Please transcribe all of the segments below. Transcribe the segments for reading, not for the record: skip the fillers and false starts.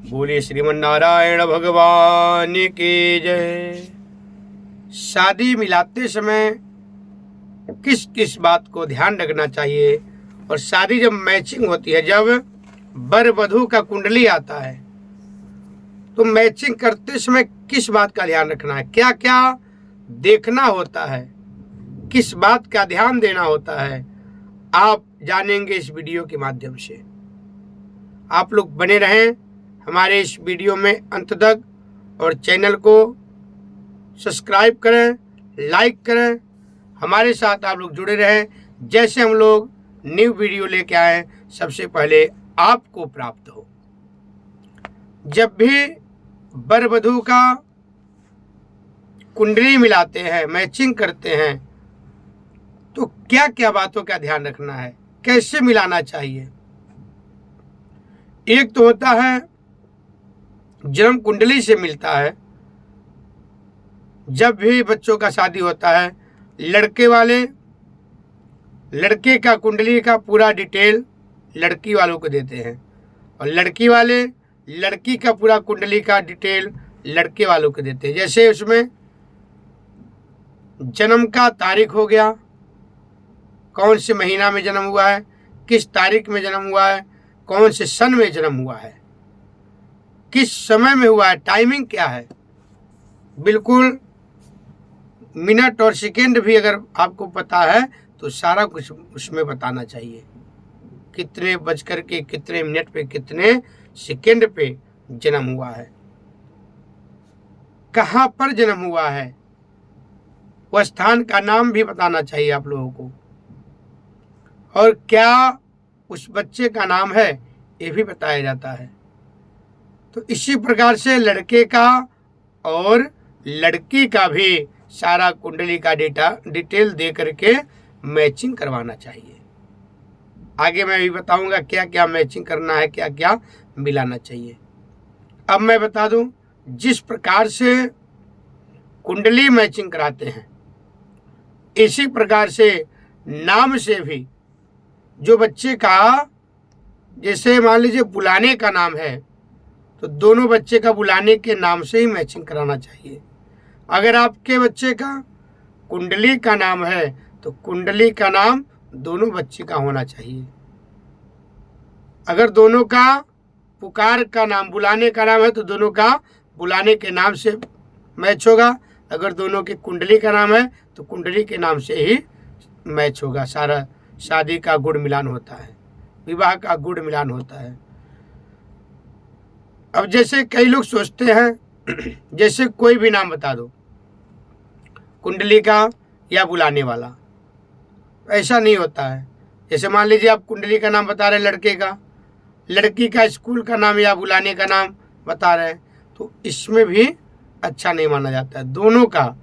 बोलिए श्रीमन नारायण भगवान की जय। शादी मिलाते समय किस किस बात को ध्यान रखना चाहिए, और शादी जब मैचिंग होती है, जब वर वधू का कुंडली आता है, तो मैचिंग करते समय किस बात का ध्यान रखना है, क्या क्या देखना होता है, किस बात का ध्यान देना होता है, आप जानेंगे इस वीडियो के माध्यम से। आप लोग बने रहें हमारे इस वीडियो में अंत तक, और चैनल को सब्सक्राइब करें, लाइक करें, हमारे साथ आप लोग जुड़े रहें। जैसे हम लोग न्यू वीडियो लेके आए सबसे पहले आपको प्राप्त हो। जब भी वर वधू का कुंडली मिलाते हैं, मैचिंग करते हैं, तो क्या क्या बातों का ध्यान रखना है, कैसे मिलाना चाहिए। एक तो होता है जन्म कुंडली से मिलता है। जब भी बच्चों का शादी होता है, लड़के वाले लड़के का कुंडली का पूरा डिटेल लड़की वालों को देते हैं, और लड़की वाले लड़की का पूरा कुंडली का डिटेल लड़के वालों को देते हैं। जैसे उसमें जन्म का तारीख हो गया, कौन से महीना में जन्म हुआ है, किस तारीख में जन्म हुआ है, कौन से सन में जन्म हुआ है, किस समय में हुआ है, टाइमिंग क्या है, बिल्कुल मिनट और सेकेंड भी अगर आपको पता है तो सारा कुछ उसमें बताना चाहिए। कितने बजकर के कितने मिनट पे कितने सेकेंड पे जन्म हुआ है, कहाँ पर जन्म हुआ है, वह स्थान का नाम भी बताना चाहिए आप लोगों को, और क्या उस बच्चे का नाम है ये भी बताया जाता है। तो इसी प्रकार से लड़के का और लड़की का भी सारा कुंडली का डिटेल दे करके मैचिंग करवाना चाहिए। आगे मैं भी बताऊंगा क्या क्या मैचिंग करना है, क्या क्या मिलाना चाहिए। अब मैं बता दूं, जिस प्रकार से कुंडली मैचिंग कराते हैं, इसी प्रकार से नाम से भी जो बच्चे का, जैसे मान लीजिए बुलाने का नाम है, तो दोनों बच्चे का बुलाने के नाम से ही मैचिंग कराना चाहिए। अगर आपके बच्चे का कुंडली का नाम है तो कुंडली का नाम दोनों बच्चे का होना चाहिए। अगर दोनों का पुकार का नाम, बुलाने का नाम है, तो दोनों का बुलाने के नाम से मैच होगा। अगर दोनों की कुंडली का नाम है तो कुंडली के नाम से ही मैच होगा। सारा शादी का गुड़ मिलान होता है, विवाह का गुड़ मिलान होता है। अब जैसे कई लोग सोचते हैं जैसे कोई भी नाम बता दो, कुंडली का या बुलाने वाला, ऐसा नहीं होता है। जैसे मान लीजिए आप कुंडली का नाम बता रहे हैं लड़के का, लड़की का स्कूल का नाम या बुलाने का नाम बता रहे हैं, तो इसमें भी अच्छा नहीं माना जाता है। दोनों का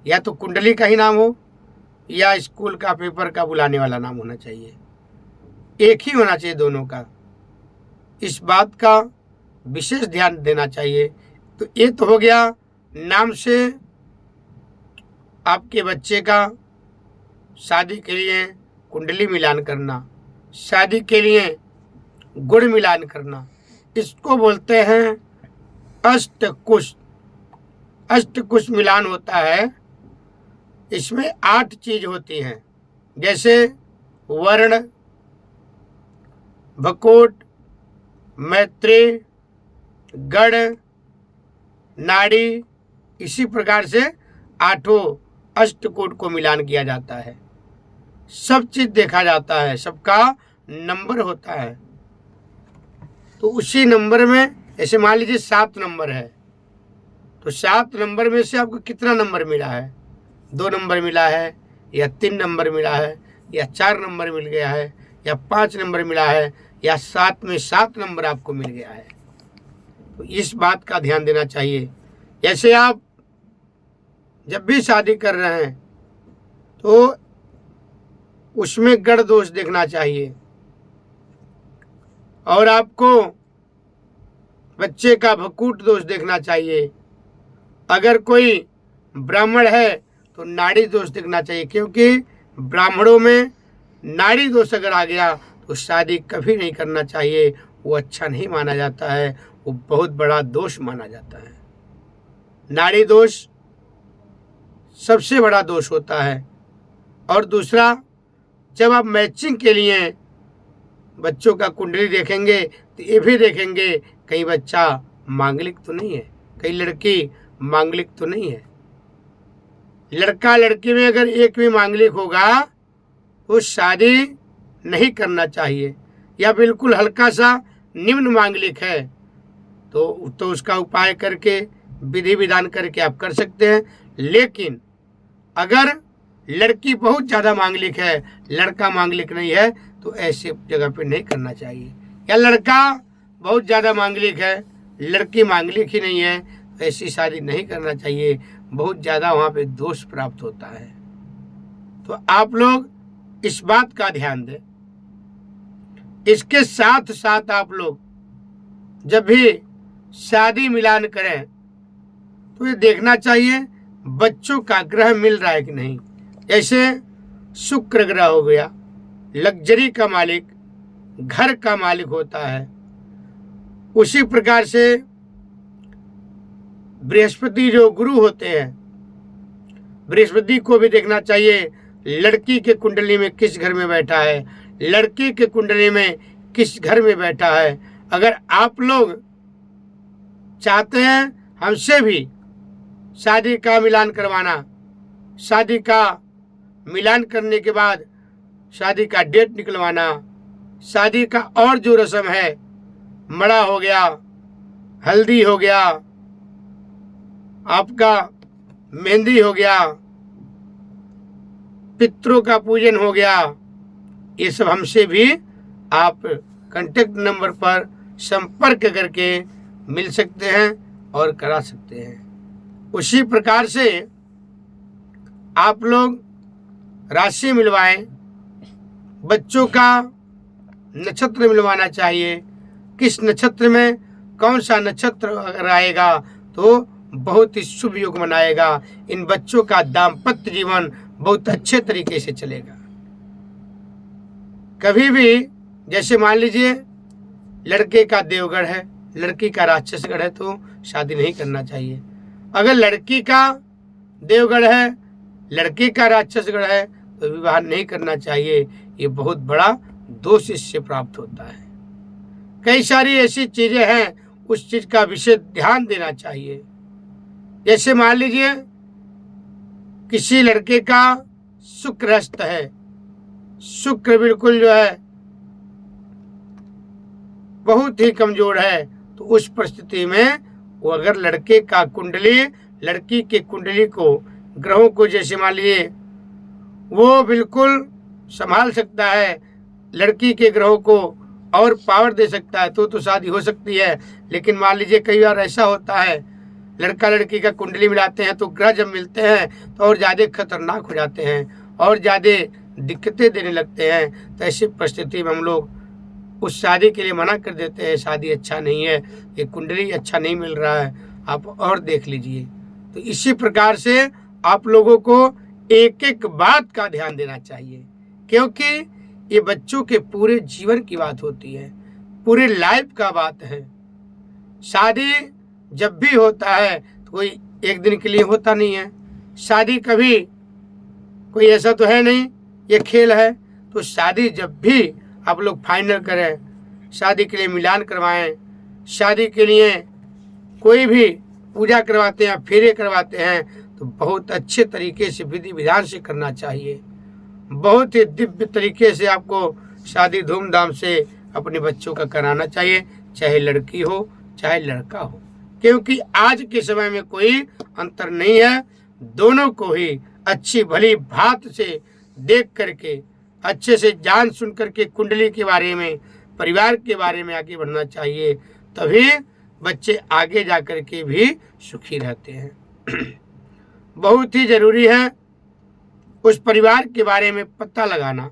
या तो कुंडली का ही नाम हो या स्कूल का पेपर का बुलाने वाला नाम होना चाहिए, एक ही होना चाहिए दोनों का। इस बात का विशेष ध्यान देना चाहिए। तो ये तो हो गया नाम से आपके बच्चे का शादी के लिए कुंडली मिलान करना, शादी के लिए गुड़ मिलान करना। इसको बोलते हैं अष्टकुश। अष्टकुश मिलान होता है। इसमें 8 चीज होती हैं, जैसे वर्ण, भकोट, मैत्री, गण, नाड़ी। इसी प्रकार से 8 अष्टकूट को मिलान किया जाता है। सब चीज देखा जाता है, सबका नंबर होता है। तो उसी नंबर में, ऐसे मान लीजिए 7 नंबर है, तो 7 नंबर में से आपको कितना नंबर मिला है, 2 नंबर मिला है, या 3 नंबर मिला है, या 4 नंबर मिल गया है, या 5 नंबर मिला है, या 7 में 7 नंबर आपको मिल गया है। तो इस बात का ध्यान देना चाहिए। जैसे आप जब भी शादी कर रहे हैं तो उसमें गण दोष देखना चाहिए, और आपको बच्चे का भकूट दोष देखना चाहिए। अगर कोई ब्राह्मण है तो नाड़ी दोष देखना चाहिए, क्योंकि ब्राह्मणों में नाड़ी दोष अगर आ गया तो शादी कभी नहीं करना चाहिए। वो अच्छा नहीं माना जाता है, वो बहुत बड़ा दोष माना जाता है। नाड़ी दोष सबसे बड़ा दोष होता है। और दूसरा, जब आप मैचिंग के लिए बच्चों का कुंडली देखेंगे तो ये भी देखेंगे कहीं बच्चा मांगलिक तो नहीं है, कहीं लड़की मांगलिक तो नहीं है। लड़का लड़की में अगर एक भी मांगलिक होगा तो शादी नहीं करना चाहिए, या बिल्कुल हल्का सा निम्न मांगलिक है तो उसका उपाय करके विधि विधान करके आप कर सकते हैं। लेकिन अगर लड़की बहुत ज़्यादा मांगलिक है, लड़का मांगलिक नहीं है, तो ऐसे जगह पे नहीं करना चाहिए। या लड़का बहुत ज़्यादा मांगलिक है, लड़की मांगलिक ही नहीं है, तो ऐसी शादी नहीं करना चाहिए, बहुत ज़्यादा वहाँ पे दोष प्राप्त होता है। तो आप लोग इस बात का ध्यान दें। इसके साथ साथ आप लोग जब भी शादी मिलान करें तो ये देखना चाहिए बच्चों का ग्रह मिल रहा है कि नहीं। जैसे शुक्र ग्रह हो गया, लग्जरी का मालिक, घर का मालिक होता है। उसी प्रकार से बृहस्पति जो गुरु होते हैं, बृहस्पति को भी देखना चाहिए लड़की के कुंडली में किस घर में बैठा है, लड़की के कुंडली में किस घर में बैठा है। अगर आप लोग चाहते हैं हमसे भी शादी का मिलान करवाना, शादी का मिलान करने के बाद शादी का डेट निकलवाना, शादी का और जो रस्म है, मड़ा हो गया, हल्दी हो गया, आपका मेहंदी हो गया, पितरों का पूजन हो गया, ये सब हमसे भी आप कांटेक्ट नंबर पर संपर्क करके मिल सकते हैं और करा सकते हैं। उसी प्रकार से आप लोग राशि मिलवाएं, बच्चों का नक्षत्र मिलवाना चाहिए। किस नक्षत्र में कौन सा नक्षत्र अगर आएगा तो बहुत ही शुभ योग मनाएगा। इन बच्चों का दाम्पत्य जीवन बहुत अच्छे तरीके से चलेगा। कभी भी जैसे मान लीजिए लड़के का देवगढ़ है, लड़की का राक्षसगढ़ है, तो शादी नहीं करना चाहिए। अगर लड़की का देवगढ़ है, लड़की का राक्षसगढ़ है, तो विवाह नहीं करना चाहिए। ये बहुत बड़ा दोष इससे प्राप्त होता है। कई सारी ऐसी चीजें हैं, उस चीज का विशेष ध्यान देना चाहिए। जैसे मान लीजिए किसी लड़के का शुक्रस्त है, शुक्र बिल्कुल जो है बहुत ही कमजोर है, तो उस परिस्थिति में वो अगर लड़के का कुंडली, लड़की के कुंडली को, ग्रहों को जैसे मान लीजिए वो बिल्कुल संभाल सकता है, लड़की के ग्रहों को और पावर दे सकता है, तो शादी हो सकती है। लेकिन मान लीजिए कई बार ऐसा होता है, लड़का लड़की का कुंडली मिलाते हैं तो ग्रह जब मिलते हैं तो और ज़्यादा खतरनाक हो जाते हैं और ज़्यादा दिक्कतें देने लगते हैं। तो ऐसी परिस्थिति में हम लोग उस शादी के लिए मना कर देते हैं, शादी अच्छा नहीं है, ये कुंडली अच्छा नहीं मिल रहा है, आप और देख लीजिए। तो इसी प्रकार से आप लोगों को एक एक बात का ध्यान देना चाहिए, क्योंकि ये बच्चों के पूरे जीवन की बात होती है, पूरे लाइफ का बात है। शादी जब भी होता है तो कोई एक दिन के लिए होता नहीं है। शादी कभी कोई ऐसा तो है नहीं, ये खेल है। तो शादी जब भी आप लोग फाइनल करें, शादी के लिए मिलान करवाएं, शादी के लिए कोई भी पूजा करवाते हैं, फेरे करवाते हैं, तो बहुत अच्छे तरीके से विधि विधान से करना चाहिए। बहुत ही दिव्य तरीके से आपको शादी धूमधाम से अपने बच्चों का कराना चाहिए, चाहे लड़की हो चाहे लड़का हो, क्योंकि आज के समय में कोई अंतर नहीं है। दोनों को ही अच्छी भली भांति से देख करके, अच्छे से जान सुन करके कुंडली के बारे में, परिवार के बारे में आगे बढ़ना चाहिए, तभी बच्चे आगे जा कर के भी सुखी रहते हैं। बहुत ही जरूरी है उस परिवार के बारे में पता लगाना।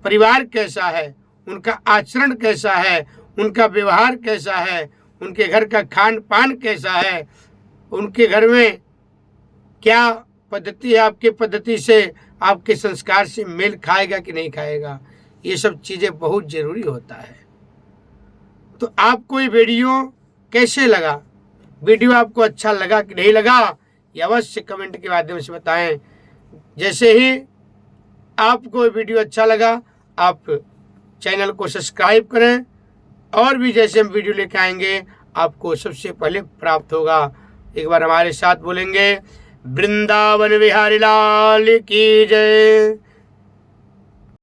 परिवार कैसा है, उनका आचरण कैसा है, उनका व्यवहार कैसा है, उनके घर का खान पान कैसा है, उनके घर में क्या पद्धति है, आपके पद्धति से, आपके संस्कार से मेल खाएगा कि नहीं खाएगा। ये सब चीज़ें बहुत ज़रूरी होता है। तो आपको ये वीडियो कैसे लगा, वीडियो आपको अच्छा लगा कि नहीं लगा, ये अवश्य कमेंट के माध्यम से बताएं। जैसे ही आपको वीडियो अच्छा लगा आप चैनल को सब्सक्राइब करें, और भी जैसे हम वीडियो लेके आएंगे आपको सबसे पहले प्राप्त होगा। एक बार हमारे साथ बोलेंगे, वृंदावन बिहारी लाल की जय।